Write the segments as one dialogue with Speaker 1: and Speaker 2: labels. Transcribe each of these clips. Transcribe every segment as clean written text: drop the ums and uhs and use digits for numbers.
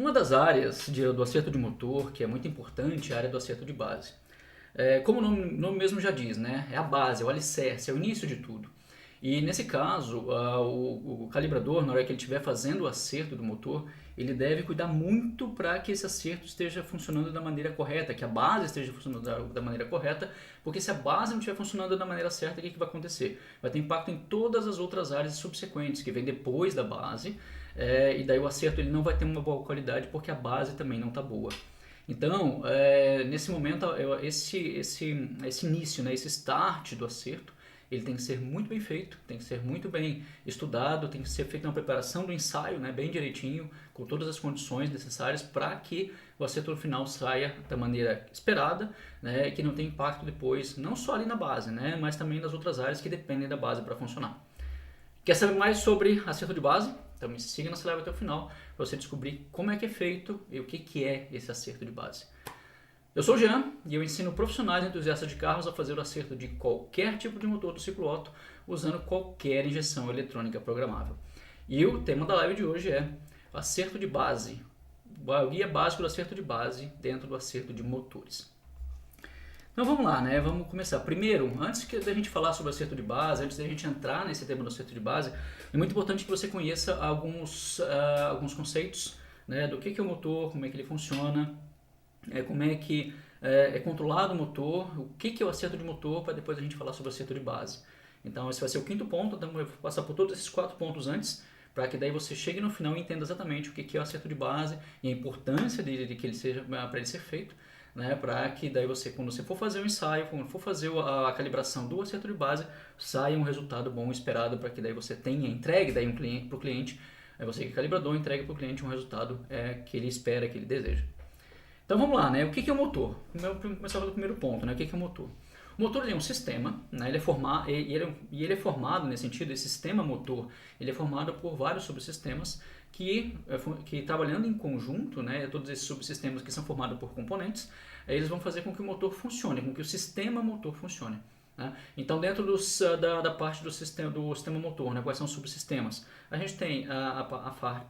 Speaker 1: Uma das áreas do acerto de motor que é muito importante é a área do acerto de base. Como o nome mesmo já diz, né? É a base, é o alicerce, é o início de tudo. E nesse caso, o calibrador, na hora que ele estiver fazendo o acerto do motor, ele deve cuidar muito para que esse acerto esteja funcionando da maneira correta, que a base esteja funcionando da maneira correta, porque se a base não estiver funcionando da maneira certa, o que vai acontecer? Vai ter impacto em todas as outras áreas subsequentes, que vem depois da base, e daí o acerto ele não vai ter uma boa qualidade, porque a base também não está boa. Então, nesse momento, esse início, né, esse start do acerto, ele tem que ser muito bem feito, tem que ser muito bem estudado, tem que ser feita uma preparação do ensaio, né, bem direitinho, com todas as condições necessárias para que o acerto no final saia da maneira esperada, né, e que não tenha impacto depois, não só ali na base, né, mas também nas outras áreas que dependem da base para funcionar. Quer saber mais sobre acerto de base? Então me siga nessa live até o final para você descobrir como é que é feito e o que é esse acerto de base. Eu sou o Jean e eu ensino profissionais entusiastas de carros a fazer o acerto de qualquer tipo de motor do ciclo Otto usando qualquer injeção eletrônica programável. E o tema da live de hoje é acerto de base, o guia básico do acerto de base dentro do acerto de motores. Então vamos lá, né? Vamos começar. Primeiro, antes da gente falar sobre o acerto de base, antes da gente entrar nesse tema do acerto de base, é muito importante que você conheça alguns conceitos, né, do que é o motor, como é que ele funciona, como é que é controlado o motor, o que é o acerto de motor, para depois a gente falar sobre o acerto de base. Então esse vai ser o quinto ponto, então eu vou passar por todos esses 4 pontos antes, para que daí você chegue no final e entenda exatamente o que é o acerto de base e a importância de que ele seja para ele ser feito, né, para que daí você, quando você for fazer o ensaio, quando for fazer a calibração do acerto de base, saia um resultado bom esperado, para que daí você tenha entregue daí para o cliente, você que é calibrador, entregue para o cliente um resultado que ele espera, que ele deseja. Então vamos lá, né? O que é o motor? Vamos começar pelo primeiro ponto, né? O que é o motor? O motor ele é um sistema, né? Ele é formado nesse sentido, esse sistema motor, ele é formado por vários subsistemas que trabalhando em conjunto, né? Todos esses subsistemas que são formados por componentes, eles vão fazer com que o motor funcione, com que o sistema motor funcione. Né? Então, dentro da parte do sistema motor, né, quais são os subsistemas? A gente tem a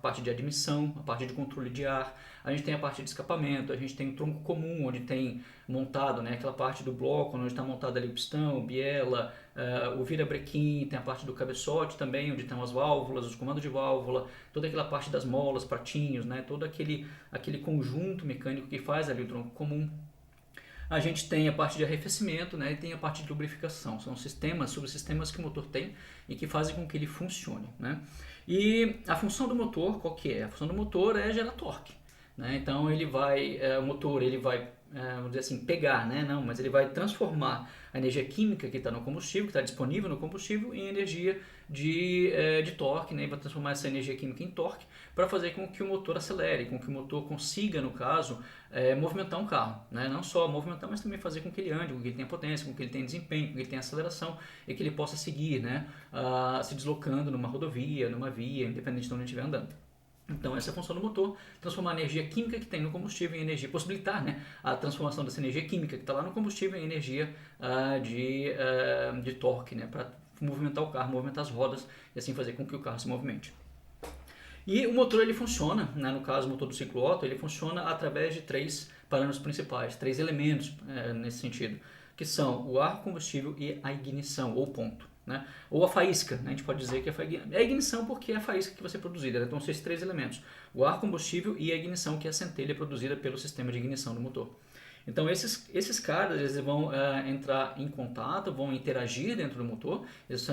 Speaker 1: parte de admissão, a parte de controle de ar, a gente tem a parte de escapamento, a gente tem o tronco comum, onde tem montado, né, aquela parte do bloco, onde está montado ali o pistão, biela, o virabrequim, tem a parte do cabeçote também, onde estão as válvulas, os comandos de válvula, toda aquela parte das molas, pratinhos, né, todo aquele conjunto mecânico que faz ali o tronco comum. A gente tem a parte de arrefecimento, né, e tem a parte de lubrificação. São subsistemas que o motor tem e que fazem com que ele funcione. Né? E a função do motor, qual que é? A função do motor é gerar torque. Né? Então o motor ele vai, vamos dizer assim, pegar, né? Não, mas ele vai transformar a energia química que está no combustível, que está disponível no combustível, em energia de torque, né? E vai transformar essa energia química em torque para fazer com que o motor acelere, com que o motor consiga, no caso, movimentar um carro. Né? Não só movimentar, mas também fazer com que ele ande, com que ele tenha potência, com que ele tenha desempenho, com que ele tenha aceleração e que ele possa seguir, né? Se deslocando numa rodovia, numa via, independente de onde ele estiver andando. Então essa é a função do motor, transformar a energia química que tem no combustível em energia, possibilitar, né, a transformação dessa energia química que está lá no combustível em energia de torque, né, para movimentar o carro, movimentar as rodas e assim fazer com que o carro se movimente. E o motor ele funciona, né, no caso o motor do ciclo Otto, ele funciona através de 3 parâmetros principais, 3 elementos nesse sentido, que são o ar, combustível e a ignição, ou ponto. Né? Ou a faísca, né? A gente pode dizer que é a ignição porque é a faísca que vai ser produzida. Então são esses 3 elementos, o ar, combustível e a ignição, que é a centelha produzida pelo sistema de ignição do motor. Então esses caras eles vão entrar em contato, vão interagir dentro do motor, eles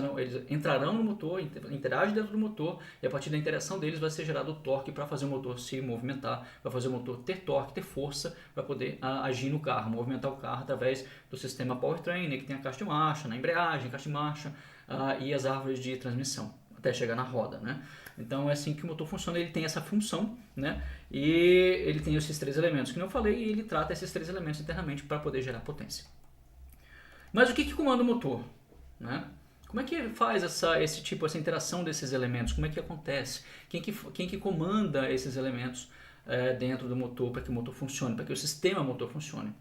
Speaker 1: entrarão no motor, interagem dentro do motor e a partir da interação deles vai ser gerado o torque para fazer o motor se movimentar, para fazer o motor ter torque, ter força para poder agir no carro, movimentar o carro através do sistema powertrain, né, que tem a caixa de marcha, na embreagem, caixa de marcha e as árvores de transmissão até chegar na roda, né? Então é assim que o motor funciona, ele tem essa função, né? E ele tem esses 3 elementos que eu falei e ele trata esses 3 elementos internamente para poder gerar potência. Mas o que comanda o motor? Né? Como é que ele faz essa interação desses elementos? Como é que acontece? Quem que comanda esses elementos dentro do motor para que o motor funcione, para que o sistema motor funcione?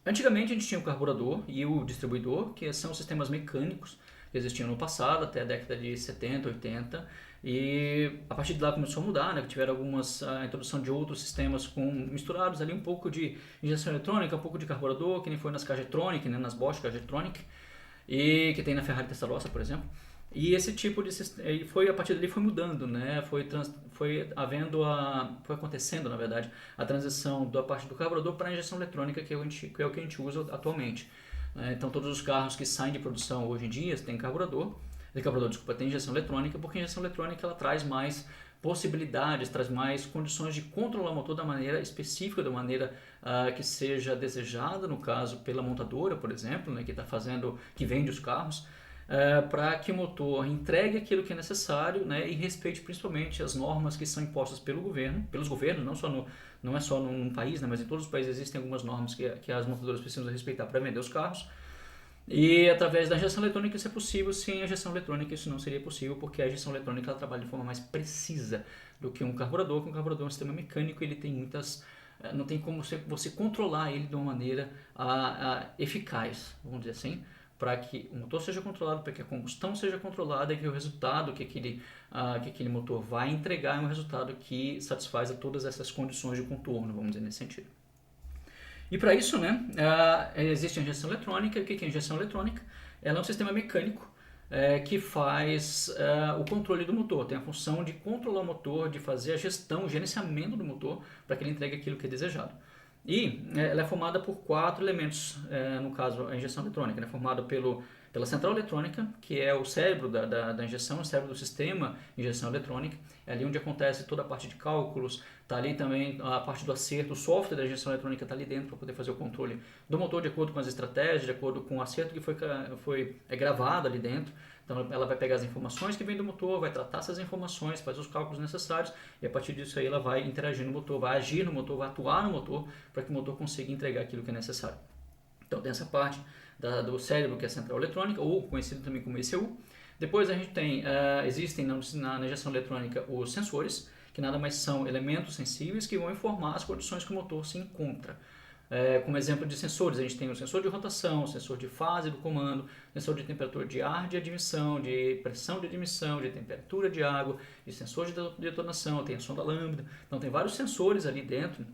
Speaker 1: Antigamente a gente tinha o carburador e o distribuidor, que são sistemas mecânicos que existiam no passado, até a década de 70, 80, E a partir de lá começou a mudar, né? Tiveram a introdução de outros sistemas misturados ali, um pouco de injeção eletrônica, um pouco de carburador, que nem foi nas Cajetronic, né? Nas Bosch Cajetronic, e que tem na Ferrari Testarossa, por exemplo. E esse tipo de sistema, a partir dali foi mudando, né? Foi acontecendo, na verdade, a transição da parte do carburador para a injeção eletrônica, que é o que a gente usa atualmente. Então todos os carros que saem de produção hoje em dia têm tem injeção eletrônica, porque a injeção eletrônica ela traz mais possibilidades, traz mais condições de controlar o motor da maneira específica, da maneira que seja desejada, no caso pela montadora, por exemplo, né, que vende os carros, para que o motor entregue aquilo que é necessário, né, e respeite principalmente as normas que são impostas pelos governos, não é só num país, né, mas em todos os países existem algumas normas que as montadoras precisam respeitar para vender os carros. E através da injeção eletrônica isso é possível. Sem a injeção eletrônica isso não seria possível, porque a injeção eletrônica ela trabalha de forma mais precisa do que um carburador, porque um carburador é um sistema mecânico, ele tem não tem como você controlar ele de uma maneira eficaz, vamos dizer assim, para que o motor seja controlado, para que a combustão seja controlada e que o resultado que aquele motor vai entregar é um resultado que satisfaz a todas essas condições de contorno, vamos dizer nesse sentido. E para isso, né, existe a injeção eletrônica. O que é a injeção eletrônica? Ela é um sistema mecânico que faz o controle do motor. Tem a função de controlar o motor, de fazer a gestão, o gerenciamento do motor para que ele entregue aquilo que é desejado. E ela é formada por 4 elementos, no caso a injeção eletrônica, né, formada pela central eletrônica, que é o cérebro da injeção, o cérebro do sistema de injeção eletrônica. É ali onde acontece toda a parte de cálculos, está ali também a parte do acerto, o software da injeção eletrônica está ali dentro para poder fazer o controle do motor de acordo com as estratégias, de acordo com o acerto que foi gravado ali dentro. Então ela vai pegar as informações que vem do motor, vai tratar essas informações, faz os cálculos necessários e a partir disso aí ela vai interagir no motor, vai agir no motor, vai atuar no motor para que o motor consiga entregar aquilo que é necessário. Então tem essa parte do cérebro, que é a central eletrônica, ou conhecido também como ECU. Depois a gente existem na injeção eletrônica os sensores, que nada mais são elementos sensíveis que vão informar as condições que o motor se encontra. Como exemplo de sensores, a gente tem o sensor de rotação, o sensor de fase do comando, sensor de temperatura de ar de admissão, de pressão de admissão, de temperatura de água, de sensor de detonação, tem a sonda lambda. Então tem vários sensores ali dentro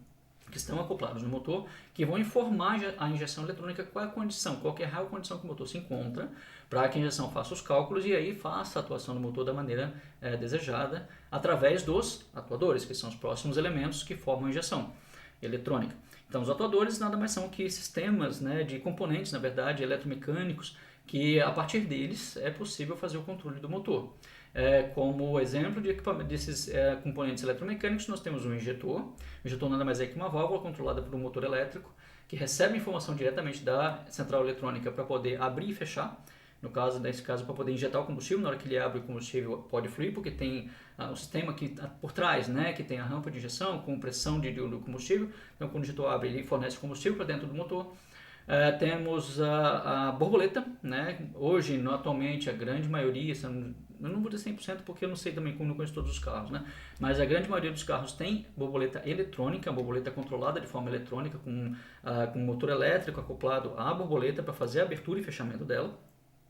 Speaker 1: que estão acoplados no motor, que vão informar a injeção eletrônica qual é a condição, qual é a real condição que o motor se encontra, para que a injeção faça os cálculos e aí faça a atuação do motor da maneira desejada, através dos atuadores, que são os próximos elementos que formam a injeção eletrônica. Então os atuadores nada mais são que sistemas, né, de componentes, na verdade, eletromecânicos, que a partir deles é possível fazer o controle do motor. Como exemplo desses componentes eletromecânicos, nós temos um injetor. O injetor nada mais é que uma válvula controlada por um motor elétrico que recebe informação diretamente da central eletrônica para poder abrir e fechar. Nesse caso, para poder injetar o combustível, na hora que ele abre o combustível pode fluir, porque tem um sistema por trás, né, que tem a rampa de injeção com pressão do combustível. Então, quando o injetor abre, ele fornece combustível para dentro do motor. Temos a borboleta, né? Hoje, atualmente, a grande maioria, eu não vou dizer 100% porque eu não sei também como não conheço todos os carros, né? Mas a grande maioria dos carros tem borboleta eletrônica, borboleta controlada de forma eletrônica, com motor elétrico acoplado à borboleta para fazer a abertura e fechamento dela.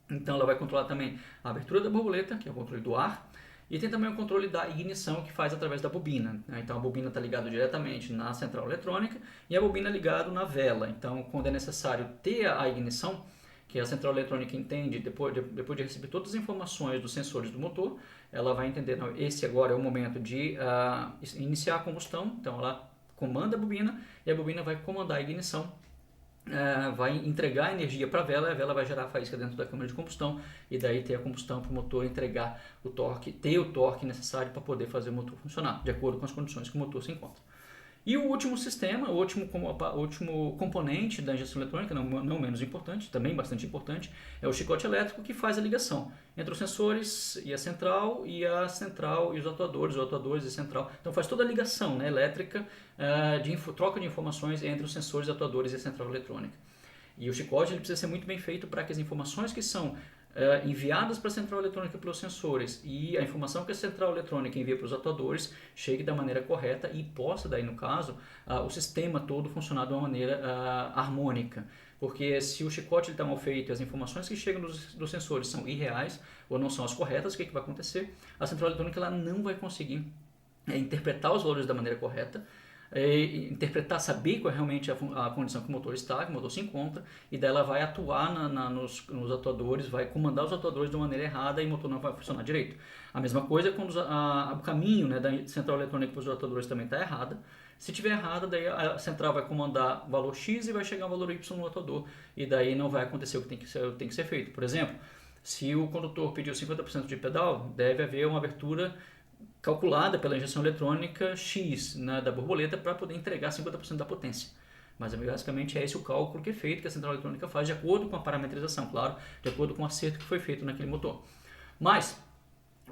Speaker 1: Então ela vai controlar também a abertura da borboleta, que é o controle do ar, e tem também o controle da ignição, que faz através da bobina. Então a bobina está ligada diretamente na central eletrônica e a bobina é ligada na vela. Então quando é necessário ter a ignição, que a central eletrônica entende, depois de receber todas as informações dos sensores do motor, ela vai entender, não, esse agora é o momento de iniciar a combustão. Então ela comanda a bobina e a bobina vai comandar a ignição, vai entregar energia para a vela vai gerar faísca dentro da câmara de combustão e daí ter a combustão para o motor entregar o torque, ter o torque necessário para poder fazer o motor funcionar, de acordo com as condições que o motor se encontra. E o último sistema, o último componente da injeção eletrônica, não menos importante, também bastante importante, é o chicote elétrico, que faz a ligação entre os sensores e a central e os atuadores e a central. Então faz toda a ligação, né, elétrica, troca de informações entre os sensores, atuadores e a central eletrônica. E o chicote ele precisa ser muito bem feito para que as informações que são enviadas para a central eletrônica pelos sensores e a informação que a central eletrônica envia para os atuadores chegue da maneira correta e possa, daí no caso, o sistema todo funcionar de uma maneira harmônica. porque se o chicote está mal feito e as informações que chegam dos sensores são irreais ou não são as corretas, o que vai acontecer? A central eletrônica ela não vai conseguir interpretar os valores da maneira correta, interpretar, saber qual é realmente a condição que o motor está, que o motor se encontra, e daí ela vai atuar nos atuadores, vai comandar os atuadores de uma maneira errada e o motor não vai funcionar direito. A mesma coisa quando o caminho, né, da central eletrônica para os atuadores também está errada. Se tiver errada, daí a central vai comandar valor X e vai chegar o valor Y no atuador, e daí não vai acontecer o que tem que ser feito. Por exemplo, se o condutor pediu 50% de pedal, deve haver uma abertura calculada pela injeção eletrônica X, né, da borboleta para poder entregar 50% da potência. Mas basicamente é esse o cálculo que é feito, que a central eletrônica faz de acordo com a parametrização, claro, de acordo com o acerto que foi feito naquele motor. Mas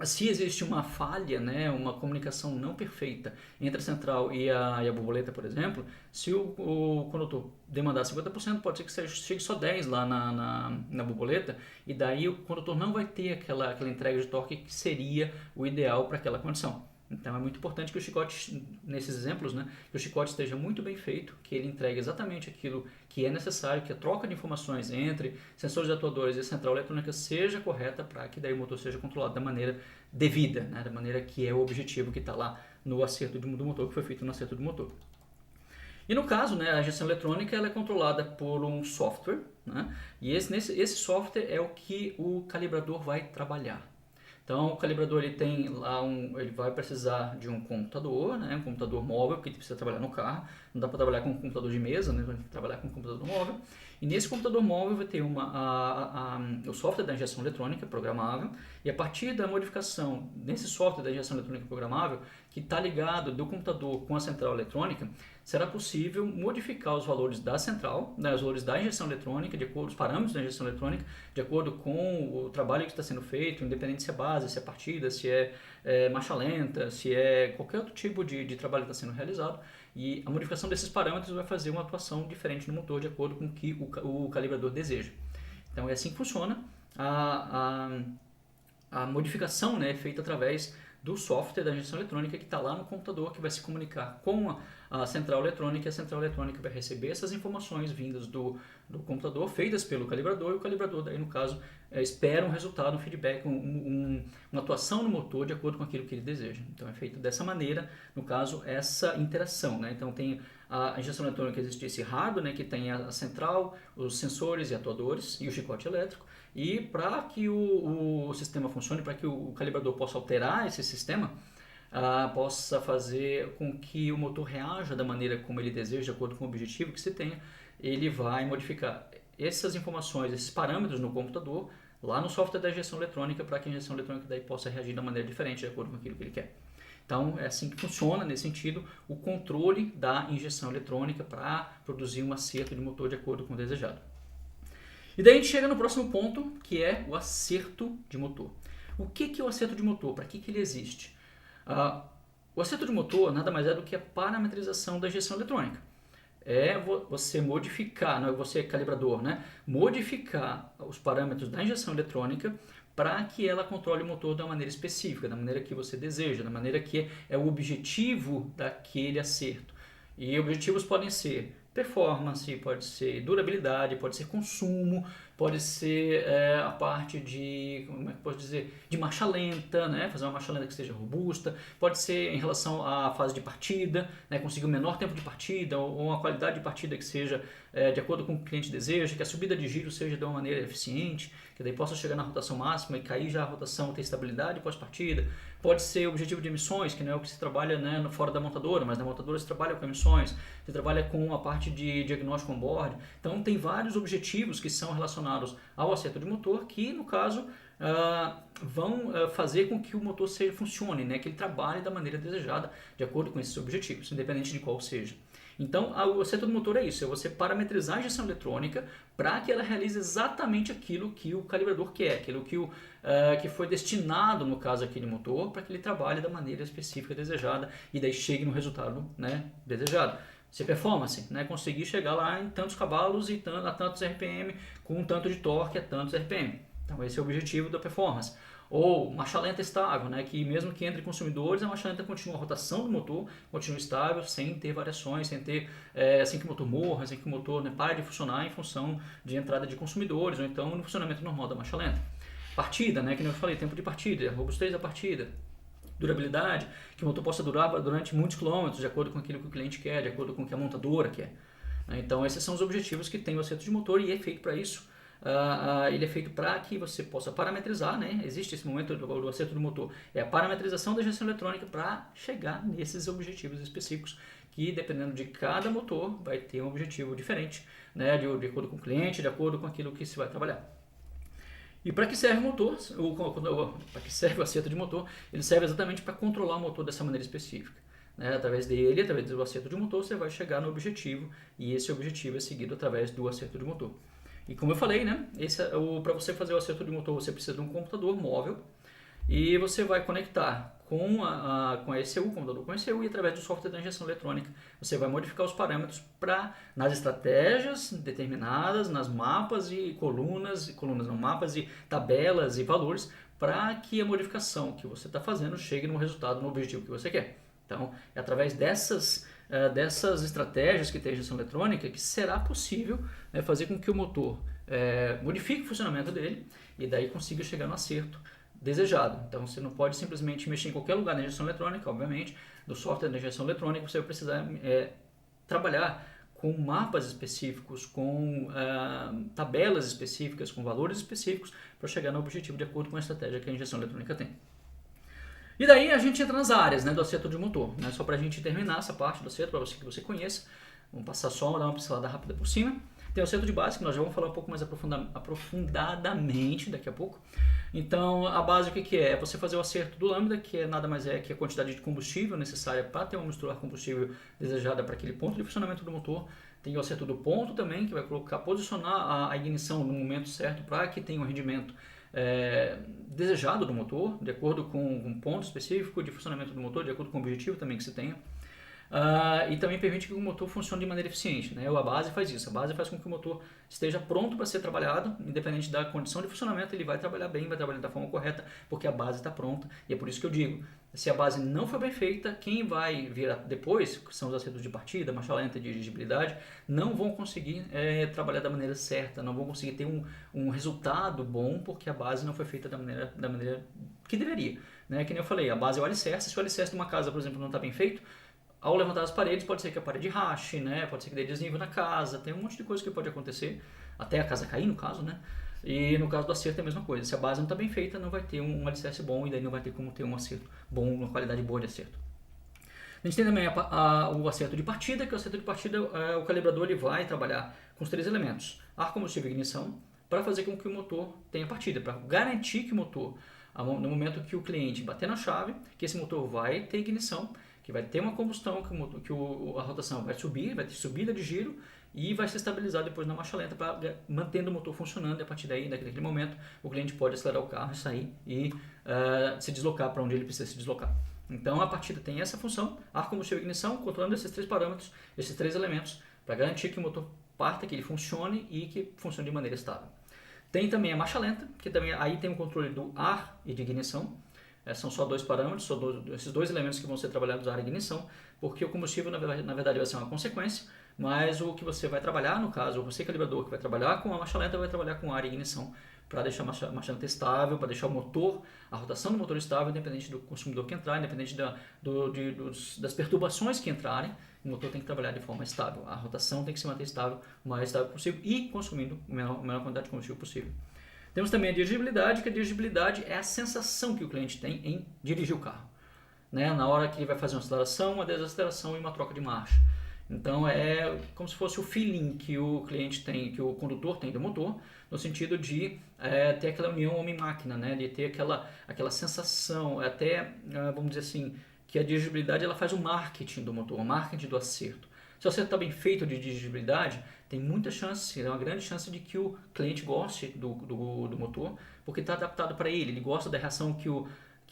Speaker 1: se existe uma falha, né, uma comunicação não perfeita entre a central e a borboleta, por exemplo, se o condutor demandar 50%, pode ser que chegue só 10% lá na borboleta, e daí o condutor não vai ter aquela entrega de torque que seria o ideal para aquela condição. Então é muito importante que o chicote, nesses exemplos, né, que o chicote esteja muito bem feito, que ele entregue exatamente aquilo que é necessário, que a troca de informações entre sensores e atuadores e a central eletrônica seja correta para que daí o motor seja controlado da maneira devida, né, da maneira que é o objetivo que está lá no acerto do motor, que foi feito no acerto do motor. E no caso, né, a injeção eletrônica ela é controlada por um software, né, e esse software é o que o calibrador vai trabalhar. Então o calibrador ele tem lá ele vai precisar de um computador, né, um computador móvel, porque ele precisa trabalhar no carro, não dá para trabalhar com um computador de mesa, né, vai trabalhar com um computador móvel. E nesse computador móvel vai ter o software da injeção eletrônica programável, e a partir da modificação nesse software da injeção eletrônica programável, que está ligado do computador com a central eletrônica, será possível modificar os valores da central, né, os valores da injeção eletrônica, de acordo com os parâmetros da injeção eletrônica, de acordo com o trabalho que está sendo feito, independente se é base, se é partida, se é marcha lenta, se é qualquer outro tipo de trabalho que está sendo realizado. E a modificação desses parâmetros vai fazer uma atuação diferente no motor, de acordo com o que o calibrador deseja. Então é assim que funciona. A modificação, né, é feita através do software da injeção eletrônica que está lá no computador, que vai se comunicar com a central eletrônica, e a central eletrônica vai receber essas informações vindas do computador, feitas pelo calibrador, e o calibrador, daí no caso, espera um resultado, um feedback, uma atuação no motor de acordo com aquilo que ele deseja. Então é feito dessa maneira, no caso, essa interação, né? Então tem a injeção eletrônica, existe esse hardware, né, que tem a central, os sensores e atuadores e o chicote elétrico. E para que o sistema funcione, para que o calibrador possa alterar esse sistema, possa fazer com que o motor reaja da maneira como ele deseja, de acordo com o objetivo que se tenha, ele vai modificar essas informações, esses parâmetros no computador, lá no software da injeção eletrônica, para que a injeção eletrônica daí possa reagir da maneira diferente, de acordo com aquilo que ele quer. Então é assim que funciona, nesse sentido, o controle da injeção eletrônica para produzir um acerto de motor de acordo com o desejado. E daí a gente chega no próximo ponto, que é o acerto de motor. O que é o acerto de motor? Para que ele existe? O acerto de motor nada mais é do que a parametrização da injeção eletrônica. É você modificar, não é você calibrador, né? Modificar os parâmetros da injeção eletrônica para que ela controle o motor da maneira específica, da maneira que você deseja, da maneira que é o objetivo daquele acerto. E objetivos podem ser performance, pode ser durabilidade, pode ser consumo, pode ser a parte de, como é que posso dizer, de marcha lenta, né? Fazer uma marcha lenta que seja robusta, pode ser em relação à fase de partida, né? Conseguir o menor tempo de partida ou uma qualidade de partida que seja de acordo com o que o cliente deseja, que a subida de giro seja de uma maneira eficiente, que daí possa chegar na rotação máxima e cair já a rotação, ter estabilidade pós-partida. Pode ser objetivo de emissões, que não é o que se trabalha, né, fora da montadora, mas na montadora se trabalha com emissões, se trabalha com a parte de diagnóstico on-board. Então tem vários objetivos que são relacionados ao acerto de motor, que no caso vão fazer com que o motor funcione, né, que ele trabalhe da maneira desejada, de acordo com esses objetivos, independente de qual seja. Então, o acerto do motor é isso, é você parametrizar a injeção eletrônica para que ela realize exatamente aquilo que o calibrador quer, aquilo que foi destinado, no caso aqui do motor, para que ele trabalhe da maneira específica desejada e daí chegue no resultado, né, desejado. Se performance, né, conseguir chegar lá em tantos cavalos e a tantos RPM, com um tanto de torque a tantos RPM. Então esse é o objetivo da performance. Ou marcha lenta estável, né, que mesmo que entre consumidores, a marcha lenta continua, a rotação do motor continua estável, sem ter variações, sem que o motor morra, sem que o motor, né, pare de funcionar em função de entrada de consumidores, ou então no funcionamento normal da marcha lenta. Partida, né, que eu falei, tempo de partida, robustez da partida. Durabilidade, que o motor possa durar durante muitos quilômetros, de acordo com aquilo que o cliente quer, de acordo com o que a montadora quer. Então esses são os objetivos que tem o acerto de motor e é feito para isso. Ele é feito para que você possa parametrizar, né? Existe esse momento do acerto do motor, é a parametrização da injeção eletrônica para chegar nesses objetivos específicos, que dependendo de cada motor vai ter um objetivo diferente, né? De acordo com o cliente, de acordo com aquilo que se vai trabalhar. E para que serve o motor? Para que serve o acerto de motor? Ele serve exatamente para controlar o motor dessa maneira específica. Né? Através do acerto de motor, você vai chegar no objetivo, e esse objetivo é seguido através do acerto de motor. E como eu falei, né, para você fazer o acerto de motor, você precisa de um computador móvel, e você vai conectar com a ECU, computador com a ECU, e através do software da injeção eletrônica você vai modificar os parâmetros nas estratégias determinadas, nas mapas e mapas e tabelas e valores, para que a modificação que você está fazendo chegue no resultado, no objetivo que você quer. Então, é através dessas estratégias que tem a injeção eletrônica que será possível, né, fazer com que o motor modifique o funcionamento dele e daí consiga chegar no acerto desejado. Então você não pode simplesmente mexer em qualquer lugar na injeção eletrônica, obviamente, do software da injeção eletrônica, você vai precisar trabalhar com mapas específicos, com tabelas específicas, com valores específicos para chegar no objetivo de acordo com a estratégia que a injeção eletrônica tem. E daí a gente entra nas áreas, né, do acerto de motor, né, só para a gente terminar essa parte do acerto, para você que você conheça. Vamos passar só, dar uma pincelada rápida por cima. Tem o acerto de base, que nós já vamos falar um pouco mais aprofundadamente daqui a pouco. Então, a base o que é? É você fazer o acerto do lambda, que nada mais é que a quantidade de combustível necessária para ter uma mistura combustível desejada para aquele ponto de funcionamento do motor. Tem o acerto do ponto também, que vai posicionar a ignição no momento certo para que tenha um rendimento desejado do motor, de acordo com um ponto específico de funcionamento do motor, de acordo com o objetivo também que você tenha. E também permite que o motor funcione de maneira eficiente, né? A base faz isso, a base faz com que o motor esteja pronto para ser trabalhado, independente da condição de funcionamento, ele vai trabalhar bem, vai trabalhar da forma correta, porque a base está pronta, e é por isso que eu digo, se a base não for bem feita, quem vai vir depois, que são os acertos de partida, marcha lenta e dirigibilidade, não vão conseguir trabalhar da maneira certa, não vão conseguir ter um resultado bom, porque a base não foi feita da maneira que deveria, né? Que nem eu falei, a base é o alicerce, se o alicerce de uma casa, por exemplo, não está bem feito, ao levantar as paredes, pode ser que a parede rache, né? Pode ser que dê desnível na casa, tem um monte de coisa que pode acontecer, até a casa cair no caso, né? E no caso do acerto é a mesma coisa, se a base não está bem feita, não vai ter um alicerce bom e daí não vai ter como ter um acerto bom, uma qualidade boa de acerto. A gente tem também o acerto de partida, que o acerto de partida, o calibrador ele vai trabalhar com os 3 elementos, ar, combustível e ignição, para fazer com que o motor tenha partida, para garantir que o motor, no momento que o cliente bater na chave, que esse motor vai ter ignição, que vai ter uma combustão, que a rotação vai subir, vai ter subida de giro e vai se estabilizar depois na marcha lenta, mantendo o motor funcionando, e a partir daí, naquele momento, o cliente pode acelerar o carro e sair e se deslocar para onde ele precisa se deslocar. Então a partida tem essa função, ar, combustível e ignição, controlando esses 3 parâmetros, esses 3 elementos, para garantir que o motor parta, que ele funcione e que funcione de maneira estável. Tem também a marcha lenta, que também aí tem o controle do ar e de ignição. São só 2 parâmetros, esses 2 elementos que vão ser trabalhados, ar e ignição, porque o combustível na verdade vai ser uma consequência, mas o que você vai trabalhar, no caso, você calibrador que vai trabalhar com a marcha lenta vai trabalhar com ar e ignição, para deixar a marcha lenta estável, para deixar o motor, a rotação do motor estável, independente do consumidor que entrar, independente das perturbações que entrarem, o motor tem que trabalhar de forma estável, a rotação tem que se manter estável, o mais estável possível e consumindo a menor quantidade de combustível possível. Temos também a dirigibilidade, que a dirigibilidade é a sensação que o cliente tem em dirigir o carro, né? Na hora que ele vai fazer uma aceleração, uma desaceleração e uma troca de marcha. Então é como se fosse o feeling que o cliente tem, que o condutor tem do motor, no sentido de ter aquela união homem-máquina, né? De ter aquela sensação, vamos dizer assim, que a dirigibilidade ela faz o marketing do motor, o marketing do acerto. Se o acerto está bem feito de dirigibilidade, tem muita chance, é uma grande chance de que o cliente goste do motor, porque está adaptado para ele, ele gosta da reação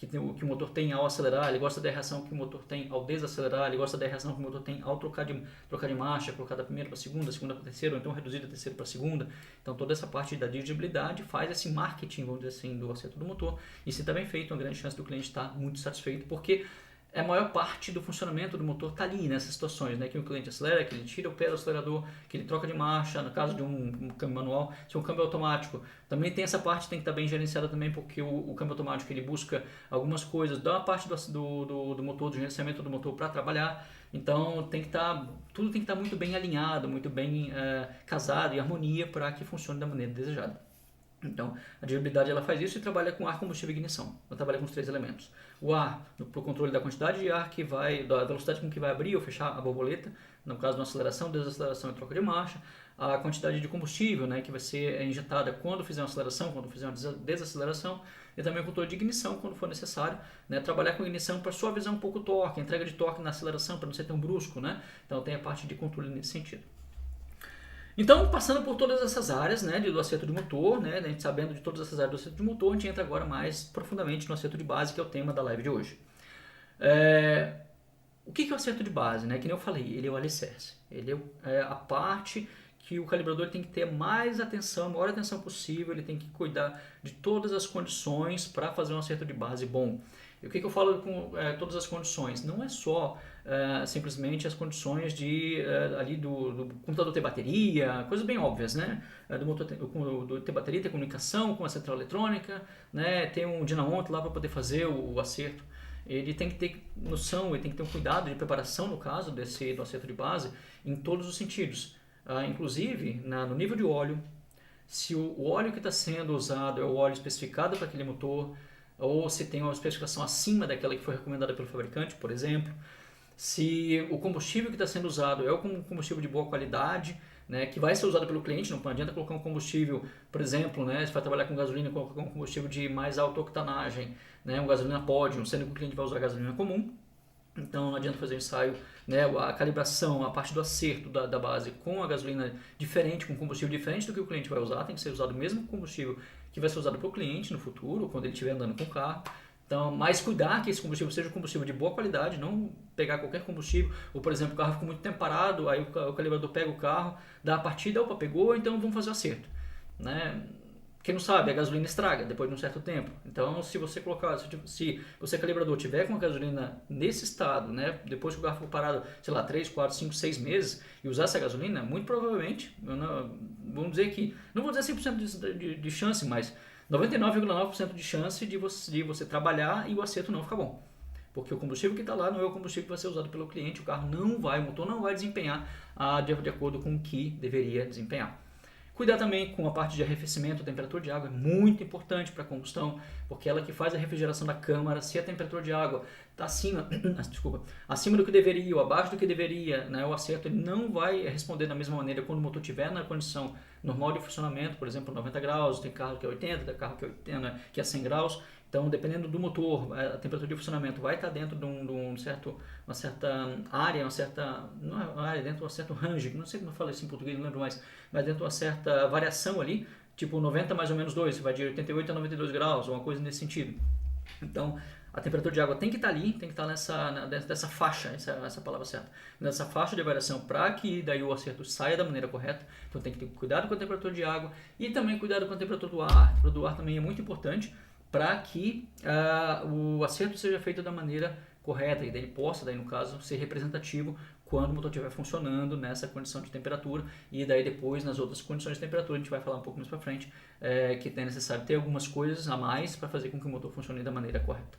Speaker 1: que o motor tem ao acelerar, ele gosta da reação que o motor tem ao desacelerar, ele gosta da reação que o motor tem ao trocar de marcha, colocar da primeira para a segunda para a terceira, ou então reduzir da terceira para a segunda. Então toda essa parte da dirigibilidade faz esse marketing, vamos dizer assim, do acerto do motor, e se está bem feito, uma grande chance do cliente estar muito satisfeito, porque a maior parte do funcionamento do motor está ali nessas situações, né? Que o cliente acelera, que ele tira o pé do acelerador, que ele troca de marcha, no caso de um câmbio manual, se é um câmbio automático. Também tem essa parte, tem que estar bem gerenciada também, porque o câmbio automático ele busca algumas coisas, dá uma parte do motor, do gerenciamento do motor para trabalhar. Então tudo tem que estar muito bem alinhado, muito bem casado, em harmonia para que funcione da maneira desejada. Então, a dirigibilidade ela faz isso e trabalha com ar, combustível e ignição. Ela trabalha com os 3 elementos. O ar, para o controle da quantidade de ar que vai, da velocidade com que vai abrir ou fechar a borboleta, no caso de uma aceleração, desaceleração e troca de marcha. A quantidade de combustível, né, que vai ser injetada quando fizer uma aceleração, quando fizer uma desaceleração. E também o controle de ignição, quando for necessário, né, trabalhar com ignição para suavizar um pouco o torque, entrega de torque na aceleração, para não ser tão brusco, né? Então tem a parte de controle nesse sentido. Então, passando por todas essas áreas, né, do acerto de motor, né, a gente sabendo de todas essas áreas do acerto de motor, a gente entra agora mais profundamente no acerto de base, que é o tema da live de hoje. O que é o acerto de base? Né? Que nem eu falei, ele é o alicerce. Ele é a parte que o calibrador tem que ter mais atenção, a maior atenção possível, ele tem que cuidar de todas as condições para fazer um acerto de base bom. E o que eu falo com todas as condições? Não é só simplesmente as condições ali do computador ter bateria, coisas bem óbvias, né? Do motor ter bateria, ter comunicação com a central eletrônica, né? Ter um dinamonte lá para poder fazer o acerto. Ele tem que ter noção, ele tem que ter um cuidado de preparação, no caso do acerto de base, em todos os sentidos. Inclusive, no nível de óleo, se o óleo que está sendo usado é o óleo especificado para aquele motor, ou se tem uma especificação acima daquela que foi recomendada pelo fabricante, por exemplo. Se o combustível que está sendo usado é um combustível de boa qualidade, né, que vai ser usado pelo cliente, não adianta colocar um combustível, por exemplo, né, se vai trabalhar com gasolina, colocar um combustível de mais alta octanagem, né, um gasolina Podium, sendo que o cliente vai usar gasolina comum. Então não adianta fazer o ensaio, né, a calibração, a parte do acerto da base com a gasolina diferente, com combustível diferente do que o cliente vai usar, tem que ser usado o mesmo combustível que vai ser usado para o cliente no futuro, quando ele estiver andando com o carro. Então, mas cuidar que esse combustível seja um combustível de boa qualidade, não pegar qualquer combustível, ou por exemplo, o carro ficou muito tempo parado, aí o calibrador pega o carro, dá a partida, opa, pegou, então vamos fazer o acerto. Né? Quem não sabe, a gasolina estraga depois de um certo tempo. Então, se você colocar, se você calibrador tiver com a gasolina nesse estado, né, depois que o carro ficou parado, sei lá, 3, 4, 5, 6 meses, e usar essa gasolina, muito provavelmente, vamos dizer que, não vou dizer 100% de chance, mas 99,9% de chance de você trabalhar e o acerto não ficar bom. Porque o combustível que está lá não é o combustível que vai ser usado pelo cliente, o motor não vai desempenhar de acordo com o que deveria desempenhar. Cuidar também com a parte de arrefecimento, a temperatura de água é muito importante para a combustão, porque ela que faz a refrigeração da câmara. Se a temperatura de água está acima do que deveria ou abaixo do que deveria, né, o acerto ele não vai responder da mesma maneira quando o motor estiver na condição normal de funcionamento, por exemplo, 90 graus, tem carro que é 80, tem carro que é 100 graus. Então, dependendo do motor, a temperatura de funcionamento vai estar dentro de uma certa área, dentro de um certo range, não sei como eu falo isso em português, não lembro mais, mas dentro de uma certa variação ali, tipo 90 mais ou menos 2, vai de 88 a 92 graus, uma coisa nesse sentido. Então, a temperatura de água tem que estar ali, tem que estar nessa faixa, essa palavra certa, nessa faixa de variação para que daí o acerto saia da maneira correta. Então, tem que ter cuidado com a temperatura de água e também cuidado com a temperatura do ar. A temperatura do ar também é muito importante, para que o acerto seja feito da maneira correta e daí ele possa, no caso, ser representativo quando o motor estiver funcionando nessa condição de temperatura, e daí depois nas outras condições de temperatura, a gente vai falar um pouco mais para frente, que é necessário ter algumas coisas a mais para fazer com que o motor funcione da maneira correta.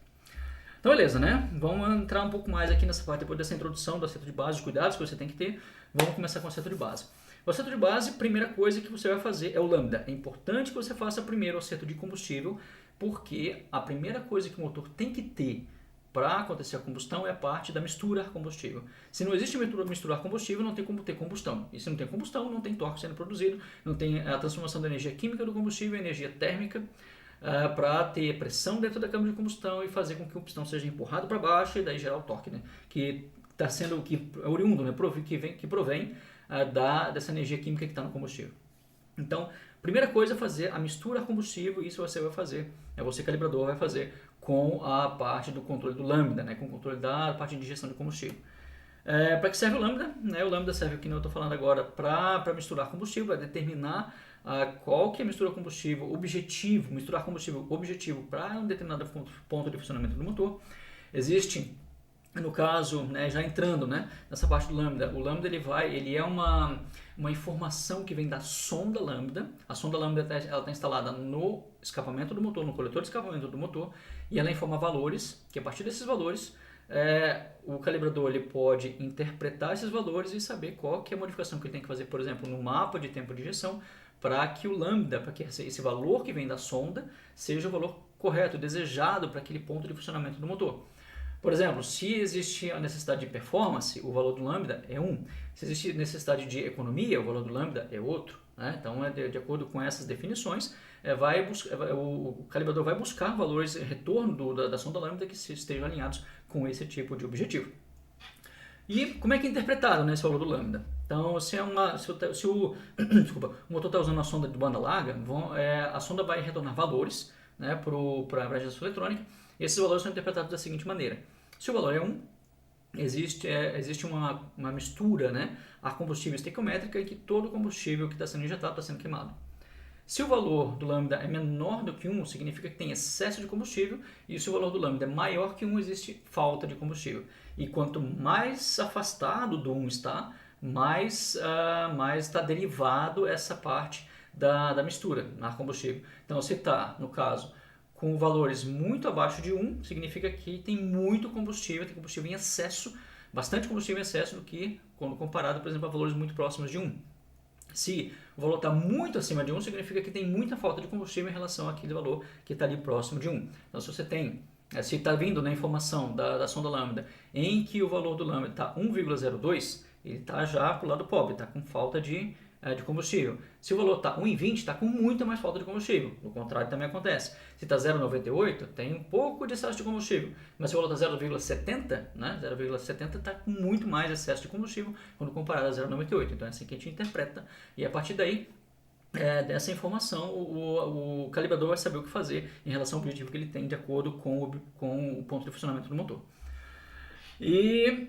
Speaker 1: Então beleza, né? Vamos entrar um pouco mais aqui nessa parte, depois dessa introdução do acerto de base, os cuidados que você tem que ter, vamos começar com o acerto de base. O acerto de base, primeira coisa que você vai fazer é o lambda. É importante que você faça primeiro o acerto de combustível, porque a primeira coisa que o motor tem que ter para acontecer a combustão é a parte da mistura combustível. Se não existe misturar combustível, não tem como ter combustão. E se não tem combustão, não tem torque sendo produzido, não tem a transformação da energia química do combustível em energia térmica para ter pressão dentro da câmara de combustão e fazer com que o pistão seja empurrado para baixo e daí gerar o torque, né? Que está sendo oriundo, né? que provém dessa energia química que está no combustível. Então, primeira coisa é fazer a mistura combustível, isso você vai fazer, você calibrador vai fazer com a parte do controle do lambda, né, com o controle da parte de injeção de combustível. Para que serve o lambda? Né? O lambda serve, que eu estou falando agora, para misturar combustível, para determinar qual que é a mistura combustível objetivo, misturar combustível objetivo para um determinado ponto de funcionamento do motor. Existe, no caso, né, já entrando, né, nessa parte do lambda, o lambda ele é uma informação que vem da sonda lambda. A sonda lambda ela está instalada no escapamento do motor, no coletor de escapamento do motor, e ela informa valores, que a partir desses valores o calibrador ele pode interpretar esses valores e saber qual que é a modificação que ele tem que fazer, por exemplo, no mapa de tempo de injeção, para que o lambda, para que esse valor que vem da sonda seja o valor correto, desejado para aquele ponto de funcionamento do motor. Por exemplo, se existe a necessidade de performance, o valor do lambda é 1. Se existe necessidade de economia, o valor do lambda é outro. Né? Então, de acordo com essas definições, o calibrador vai buscar valores retorno da sonda lambda que estejam alinhados com esse tipo de objetivo. E como é que é interpretado, né, esse valor do lambda? Então, se o motor está usando uma sonda de banda larga, a sonda vai retornar valores, né, para a injeção eletrônica, e esses valores são interpretados da seguinte maneira. Se o valor é 1, existe uma mistura, né, a combustível estequiométrica em que todo o combustível que está sendo injetado está sendo queimado. Se o valor do lambda é menor do que 1, significa que tem excesso de combustível, e se o valor do lambda é maior que 1, existe falta de combustível. E quanto mais afastado do 1 está, mais está derivado essa parte da mistura na combustível. Então, se está, no caso, com valores muito abaixo de 1, significa que tem muito combustível, tem combustível em excesso, bastante combustível em excesso do que quando comparado, por exemplo, a valores muito próximos de 1. Se o valor está muito acima de 1, significa que tem muita falta de combustível em relação àquele valor que está ali próximo de 1. Então, se você tem, se está vindo na informação da sonda lambda em que o valor do lambda está 1,02, ele está já para o lado pobre, está com falta de combustível. Se o valor está 1,20, está com muita mais falta de combustível. O contrário também acontece. Se está 0,98, tem um pouco de excesso de combustível. Mas se o valor está 0,70, né, 0,70 está com muito mais excesso de combustível quando comparado a 0,98. Então é assim que a gente interpreta. E a partir daí, dessa informação, o calibrador vai saber o que fazer em relação ao objetivo que ele tem de acordo com o ponto de funcionamento do motor. E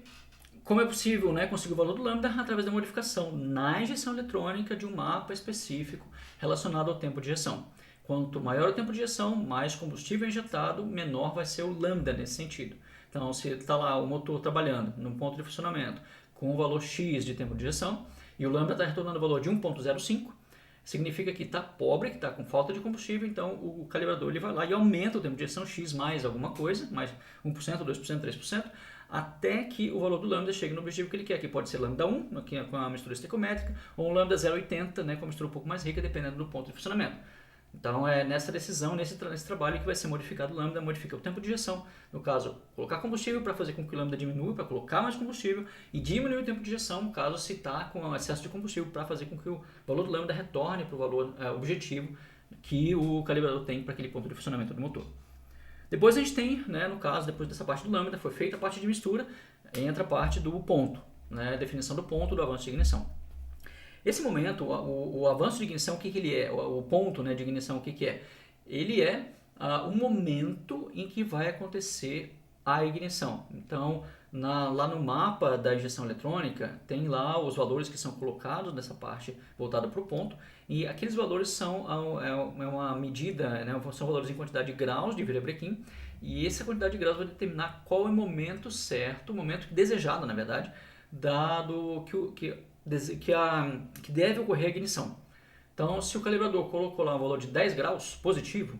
Speaker 1: como é possível, né, conseguir o valor do lambda? Através da modificação na injeção eletrônica de um mapa específico relacionado ao tempo de injeção. Quanto maior o tempo de injeção, mais combustível injetado, menor vai ser o lambda nesse sentido. Então, se está lá o motor trabalhando no ponto de funcionamento com o valor X de tempo de injeção e o lambda está retornando o valor de 1,05, significa que está pobre, que está com falta de combustível, então o calibrador ele vai lá e aumenta o tempo de injeção X mais alguma coisa, mais 1%, 2%, 3%, até que o valor do lambda chegue no objetivo que ele quer, que pode ser lambda 1, com a mistura estequiométrica, ou um lambda 0,80, né, com a mistura um pouco mais rica, dependendo do ponto de funcionamento. Então é nessa decisão, nesse trabalho que vai ser modificado o lambda, modifica o tempo de injeção, no caso, colocar combustível para fazer com que o lambda diminua, para colocar mais combustível, e diminuir o tempo de injeção, no caso, se está com excesso de combustível, para fazer com que o valor do lambda retorne para o valor objetivo que o calibrador tem para aquele ponto de funcionamento do motor. Depois a gente tem, né, no caso, depois dessa parte do lambda, foi feita a parte de mistura, entra a parte do ponto, né, definição do ponto do avanço de ignição. Esse momento, o avanço de ignição, o que ele é? O ponto, né, de ignição, o que é? Ele é o momento em que vai acontecer a ignição. Então, lá no mapa da injeção eletrônica, tem lá os valores que são colocados nessa parte voltada para o ponto, e aqueles valores são uma medida, né, são valores em quantidade de graus de Villebrequin, e essa quantidade de graus vai determinar qual é o momento certo, o momento desejado, na verdade, dado que deve ocorrer a ignição. Então, se o calibrador colocou lá um valor de 10 graus positivo,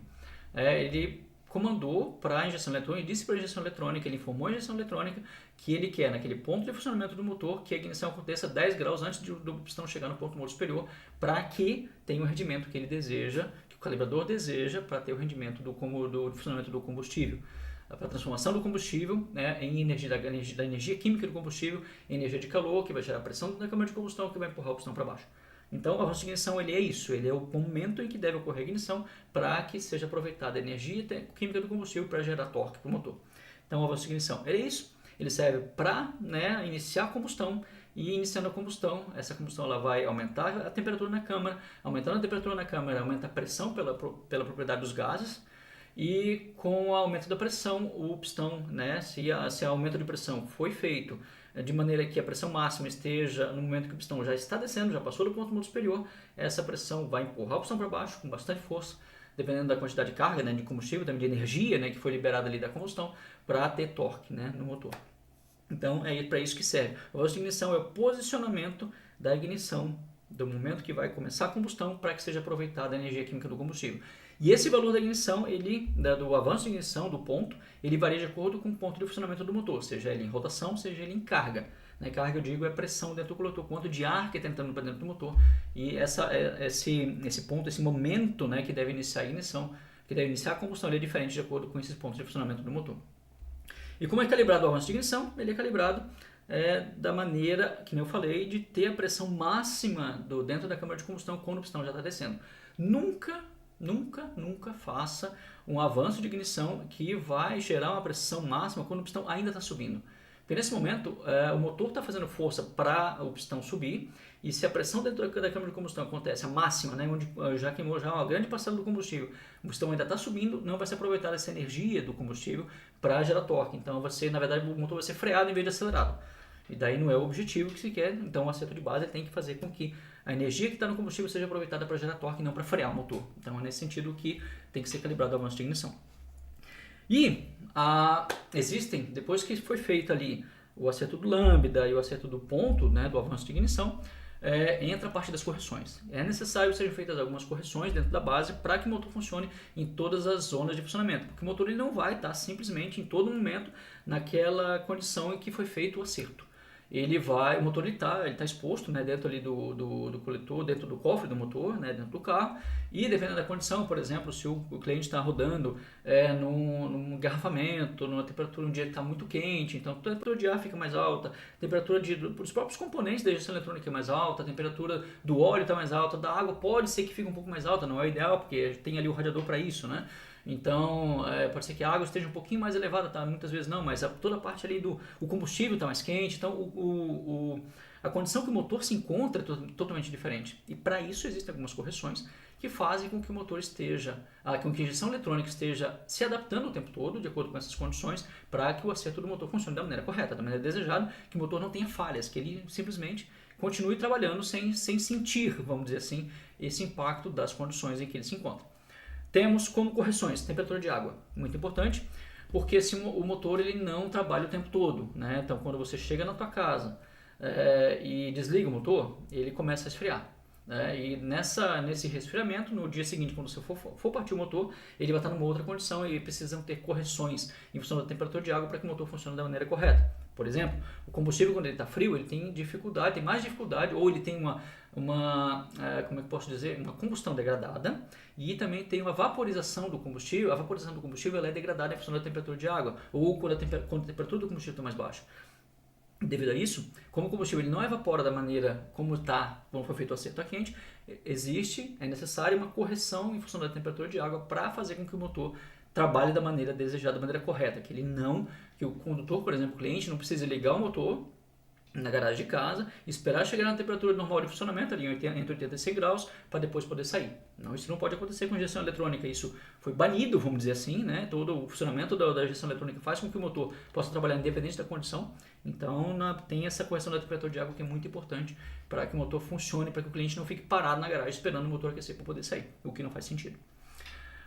Speaker 1: ele comandou para a injeção eletrônica, disse para a injeção eletrônica, ele informou a injeção eletrônica que ele quer, naquele ponto de funcionamento do motor, que a ignição aconteça 10 graus antes do pistão chegar no ponto morto superior, para que tenha o rendimento que ele deseja, que o calibrador deseja, para ter o rendimento do funcionamento do combustível. Para a transformação do combustível, né, em energia da energia química do combustível em energia de calor, que vai gerar pressão na câmara de combustão, que vai empurrar o pistão para baixo. Então, o avanço de ignição ele é isso, ele é o momento em que deve ocorrer a ignição para que seja aproveitada a energia química do combustível para gerar torque para o motor. Então, o avanço de ignição ele é isso, ele serve para, né, iniciar a combustão, e iniciando a combustão, essa combustão ela vai aumentar a temperatura na câmara, aumentando a temperatura na câmara, aumenta a pressão pela propriedade dos gases, e com o aumento da pressão, o pistão, né, se o aumento de pressão foi feito de maneira que a pressão máxima esteja no momento que o pistão já está descendo, já passou do ponto motor superior, essa pressão vai empurrar o pistão para baixo com bastante força, dependendo da quantidade de carga, né, de combustível, também de energia, né, que foi liberada ali da combustão, para ter torque, né, no motor. Então é para isso que serve. O avanço de ignição é o posicionamento da ignição do momento que vai começar a combustão para que seja aproveitada a energia química do combustível. E esse valor da ignição, do avanço de ignição, do ponto, ele varia de acordo com o ponto de funcionamento do motor, seja ele em rotação, seja ele em carga. Na carga, eu digo, é pressão dentro do coletor, quanto de ar que está entrando para dentro do motor. E esse ponto, esse momento, né, que deve iniciar a ignição, que deve iniciar a combustão, ele é diferente de acordo com esses pontos de funcionamento do motor. E como é calibrado o avanço de ignição? Ele é calibrado da maneira, que nem eu falei, de ter a pressão máxima dentro da câmara de combustão quando o pistão já está descendo. Nunca faça um avanço de ignição que vai gerar uma pressão máxima quando o pistão ainda está subindo. Porque nesse momento o motor está fazendo força para o pistão subir, e se a pressão dentro da câmara de combustão acontece a máxima, né, onde já queimou já uma grande parcela do combustível, o pistão ainda está subindo, não vai ser aproveitada essa energia do combustível para gerar torque. Então na verdade o motor vai ser freado em vez de acelerado. E daí não é o objetivo que se quer. Então o acerto de base tem que fazer com que a energia que está no combustível seja aproveitada para gerar torque e não para frear o motor. Então é nesse sentido que tem que ser calibrado o avanço de ignição. E existem, depois que foi feito ali o acerto do lambda e o acerto do ponto, né, do avanço de ignição, entra a parte das correções. É necessário que sejam feitas algumas correções dentro da base para que o motor funcione em todas as zonas de funcionamento, porque o motor ele não vai estar simplesmente em todo momento naquela condição em que foi feito o acerto. O motor está exposto, né, dentro ali do coletor, dentro do cofre do motor, né, dentro do carro, e dependendo da condição, por exemplo, se o cliente está rodando num engarrafamento, numa temperatura, um dia que está muito quente, então a temperatura de ar fica mais alta, a temperatura dos próprios componentes da injeção eletrônica é mais alta, a temperatura do óleo está mais alta, da água pode ser que fique um pouco mais alta, não é o ideal, porque tem ali o radiador para isso, né? Então, pode ser que a água esteja um pouquinho mais elevada, tá? Muitas vezes não, mas toda a parte ali o combustível está mais quente, então a condição que o motor se encontra é totalmente diferente. E para isso existem algumas correções que fazem com que o motor com que a injeção eletrônica esteja se adaptando o tempo todo, de acordo com essas condições, para que o acerto do motor funcione da maneira correta, da maneira desejada, que o motor não tenha falhas, que ele simplesmente continue trabalhando sem sentir, vamos dizer assim, esse impacto das condições em que ele se encontra. Temos como correções temperatura de água, muito importante, porque o motor ele não trabalha o tempo todo, né? Então quando você chega na tua casa e desliga o motor, ele começa a esfriar. E nesse resfriamento, no dia seguinte, quando você for partir o motor, ele vai estar numa outra condição e precisam ter correções em função da temperatura de água para que o motor funcione da maneira correta. Por exemplo, o combustível quando ele está frio, ele tem dificuldade, tem mais dificuldade, ou ele tem como é que eu posso dizer, uma combustão degradada, e também tem uma vaporização do combustível. A vaporização do combustível ela é degradada em função da temperatura de água, ou quando a temperatura do combustível está mais baixa. Devido a isso, como o combustível ele não evapora da maneira como foi feito o acerto a quente, é necessária uma correção em função da temperatura de água para fazer com que o motor trabalhe da maneira desejada, da maneira correta, que o condutor, por exemplo, o cliente não precisa ligar o motor na garagem de casa, esperar chegar na temperatura normal de funcionamento, ali entre 80 e 100 graus, para depois poder sair. Não, isso não pode acontecer com injeção eletrônica, isso foi banido, vamos dizer assim, né? Todo o funcionamento da injeção eletrônica faz com que o motor possa trabalhar independente da condição, então tem essa correção da temperatura de água que é muito importante para que o motor funcione, para que o cliente não fique parado na garagem esperando o motor aquecer para poder sair, o que não faz sentido.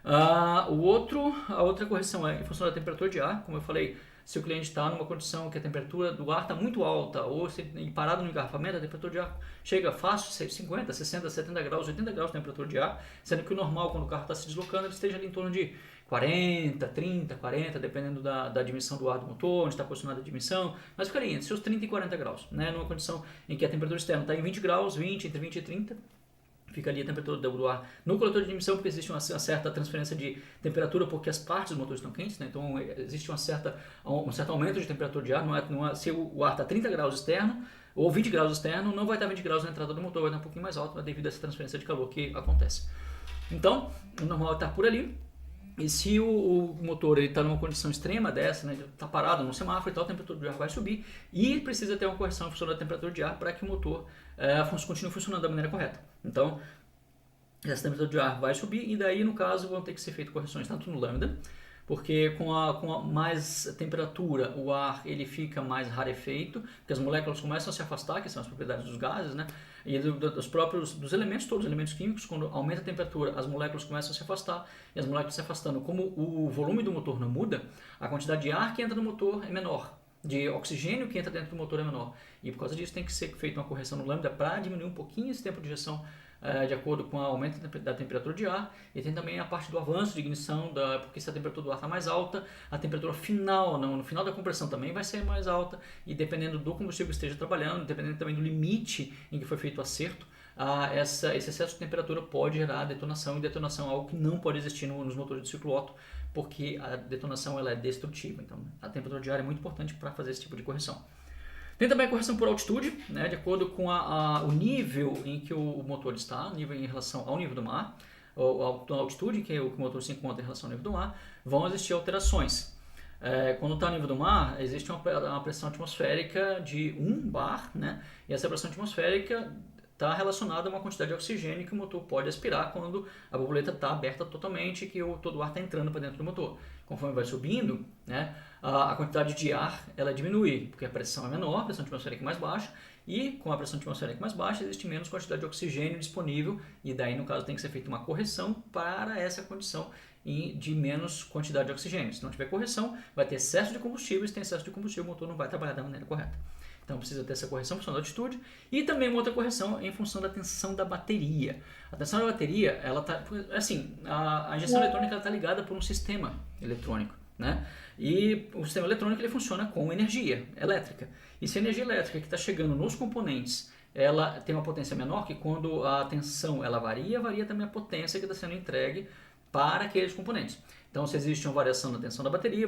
Speaker 1: A outra correção é em função da temperatura de ar, como eu falei. Se o cliente está numa condição que a temperatura do ar está muito alta, ou se parado no engarrafamento, a temperatura de ar chega fácil, 50, 60, 70 graus, 80 graus de temperatura de ar, sendo que o normal, quando o carro está se deslocando, ele esteja ali em torno de 40, 30, 40, dependendo da admissão do ar do motor, onde está posicionada a admissão, mas fica ali entre seus 30 e 40 graus, né? Numa condição em que a temperatura externa está em 20 graus, entre 20 e 30, fica ali a temperatura do ar no coletor de admissão, porque existe uma certa transferência de temperatura, porque as partes do motor estão quentes, né? Então existe um certo aumento de temperatura de ar, se o ar está 30 graus externo ou 20 graus externo, não vai estar 20 graus na entrada do motor, vai estar um pouquinho mais alto devido a essa transferência de calor que acontece. Então, o normal é estar por ali. E se o motor está numa condição extrema dessa, né, está parado no semáforo e tal, a temperatura do ar vai subir e precisa ter uma correção em função da temperatura de ar para que o motor continue funcionando da maneira correta. Então, essa temperatura de ar vai subir e daí, no caso, vão ter que ser feitas correções tanto no lambda, porque com a mais temperatura o ar ele fica mais rarefeito, porque as moléculas começam a se afastar, que são as propriedades dos gases, né? E dos elementos todos, os elementos químicos, quando aumenta a temperatura, as moléculas começam a se afastar, e as moléculas se afastando, como o volume do motor não muda, a quantidade de ar que entra no motor é menor, de oxigênio que entra dentro do motor é menor. E por causa disso tem que ser feita uma correção no lambda para diminuir um pouquinho esse tempo de injeção de acordo com o aumento da temperatura de ar, e tem também a parte do avanço de ignição, porque se a temperatura do ar está mais alta, a temperatura final, no final da compressão também vai ser mais alta, e dependendo do combustível que esteja trabalhando, dependendo também do limite em que foi feito o acerto, esse excesso de temperatura pode gerar detonação, e detonação é algo que não pode existir nos motores de ciclo Otto, porque a detonação ela é destrutiva. Então a temperatura de ar é muito importante para fazer esse tipo de correção. Tem também a correção por altitude, né, de acordo com o nível em que o motor está, nível em relação ao nível do mar, ou a altitude em que o motor se encontra em relação ao nível do mar, vão existir alterações. Quando está no nível do mar, existe uma pressão atmosférica de 1 bar, né, e essa pressão atmosférica está relacionada a uma quantidade de oxigênio que o motor pode aspirar quando a borboleta está aberta totalmente e que todo o ar está entrando para dentro do motor. Conforme vai subindo, né, a quantidade de ar ela diminui, porque a pressão é menor, a pressão atmosférica é mais baixa, e com a pressão atmosférica mais baixa existe menos quantidade de oxigênio disponível, e daí no caso tem que ser feita uma correção para essa condição de menos quantidade de oxigênio. Se não tiver correção, vai ter excesso de combustível, e se tem excesso de combustível o motor não vai trabalhar da maneira correta. Então precisa ter essa correção em função da altitude e também uma outra correção em função da tensão da bateria. A tensão da bateria, ela tá assim, a injeção eletrônica está ligada por um sistema eletrônico, né? E o sistema eletrônico ele funciona com energia elétrica. E se a energia elétrica que está chegando nos componentes ela tem uma potência menor, que quando a tensão ela varia também a potência que está sendo entregue para aqueles componentes. Então se existe uma variação na tensão da bateria,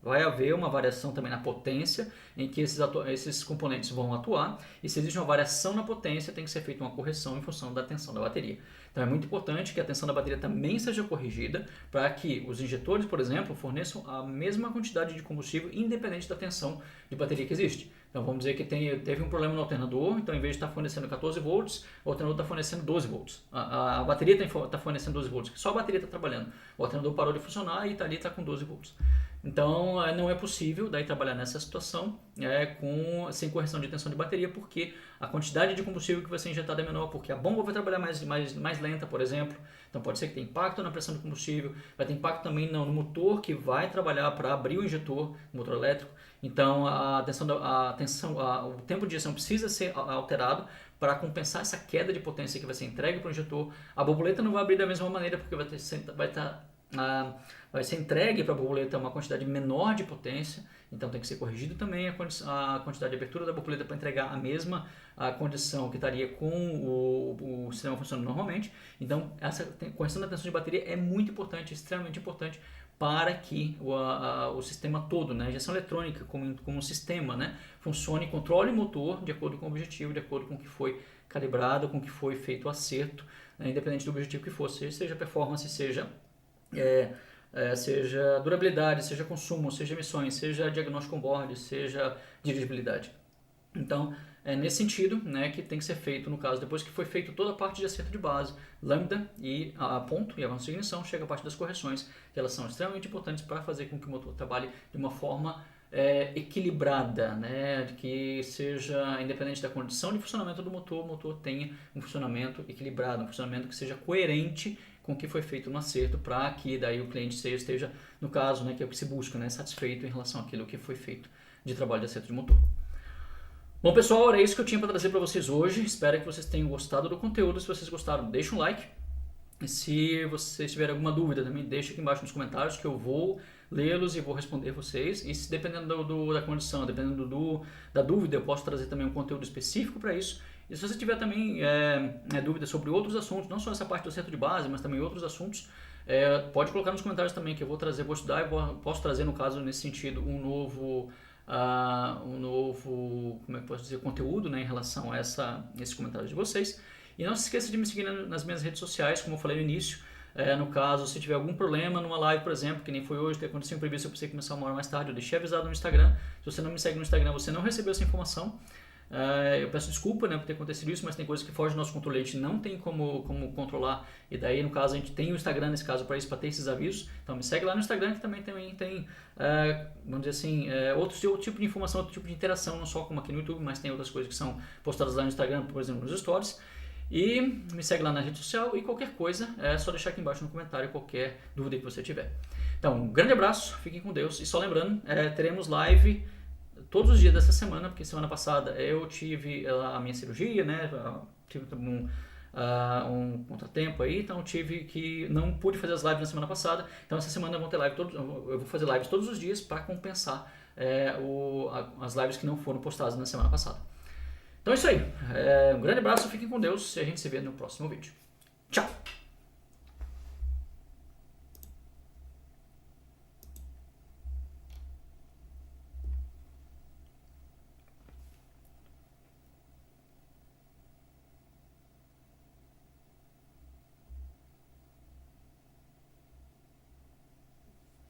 Speaker 1: vai haver uma variação também na potência em que esses componentes vão atuar, e se existe uma variação na potência, tem que ser feita uma correção em função da tensão da bateria. Então é muito importante que a tensão da bateria também seja corrigida para que os injetores, por exemplo, forneçam a mesma quantidade de combustível independente da tensão de bateria que existe. Então vamos dizer que teve um problema no alternador, então em vez de estar fornecendo 14 volts, o alternador está fornecendo 12 volts. A bateria está fornecendo 12 volts, só a bateria está trabalhando. O alternador parou de funcionar e está com 12 volts. Então não é possível daí trabalhar nessa situação sem correção de tensão de bateria, porque a quantidade de combustível que vai ser injetada é menor, porque a bomba vai trabalhar mais lenta, por exemplo. Então pode ser que tenha impacto na pressão do combustível, vai ter impacto também no motor que vai trabalhar para abrir o injetor, o motor elétrico. Então o tempo de injeção precisa ser alterado para compensar essa queda de potência que vai ser entregue para o injetor. A borboleta não vai abrir da mesma maneira, porque vai ser entregue para a borboleta uma quantidade menor de potência, então tem que ser corrigido também a quantidade de abertura da borboleta para entregar a mesma condição que estaria com o sistema funcionando normalmente. Então essa correção da tensão de bateria é muito importante, extremamente importante, para que o sistema todo, né, a injeção eletrônica como um sistema, né, funcione e controle o motor de acordo com o objetivo, de acordo com o que foi calibrado, com o que foi feito o acerto, né, independente do objetivo que for, seja performance, seja durabilidade, seja consumo, seja emissões, seja diagnóstico on-board, seja dirigibilidade. Então, é nesse sentido, né, que tem que ser feito, no caso, depois que foi feito toda a parte de acerto de base, lambda e ponto e avanço de ignição, chega a parte das correções, que elas são extremamente importantes para fazer com que o motor trabalhe de uma forma equilibrada, né, que seja independente da condição de funcionamento do motor, o motor tenha um funcionamento equilibrado, um funcionamento que seja coerente com o que foi feito no acerto, para que daí o cliente esteja, no caso, né, que é o que se busca, né, satisfeito em relação àquilo que foi feito de trabalho de acerto de motor. Bom, pessoal, era isso que eu tinha para trazer para vocês hoje. Espero que vocês tenham gostado do conteúdo. Se vocês gostaram, deixa um like. E se vocês tiverem alguma dúvida, também deixa aqui embaixo nos comentários, que eu vou lê-los e vou responder vocês. E se dependendo da condição, dependendo da dúvida, eu posso trazer também um conteúdo específico para isso. E se você tiver também dúvidas sobre outros assuntos, não só essa parte do acerto de base, mas também outros assuntos, pode colocar nos comentários também, que eu vou estudar e posso trazer, no caso, nesse sentido, um novo como é que posso dizer, conteúdo, né, em relação a esses comentários de vocês. E não se esqueça de me seguir nas minhas redes sociais, como eu falei no início. No caso, se tiver algum problema numa live, por exemplo, que nem foi hoje, que aconteceu um imprevisto, eu precisei começar uma hora mais tarde, eu deixei avisado no Instagram. Se você não me segue no Instagram, você não recebeu essa informação. Eu peço desculpa, né, por ter acontecido isso, mas tem coisas que fogem do nosso controle, a gente não tem como controlar. E daí, no caso, a gente tem o Instagram, nesse caso, para isso, para ter esses avisos. Então me segue lá no Instagram, que também tem vamos dizer assim, outro tipo de informação, outro tipo de interação, não só como aqui no YouTube, mas tem outras coisas que são postadas lá no Instagram, por exemplo, nos stories. E me segue lá na rede social e qualquer coisa é só deixar aqui embaixo no comentário qualquer dúvida que você tiver. Então, um grande abraço, fiquem com Deus. E só lembrando, teremos live todos os dias dessa semana, porque semana passada eu tive a minha cirurgia, né? Tive um contratempo aí, então não pude fazer as lives na semana passada. Então essa semana eu vou fazer lives todos os dias para compensar as lives que não foram postadas na semana passada. Então é isso aí. Um grande abraço, fiquem com Deus e a gente se vê no próximo vídeo. Tchau!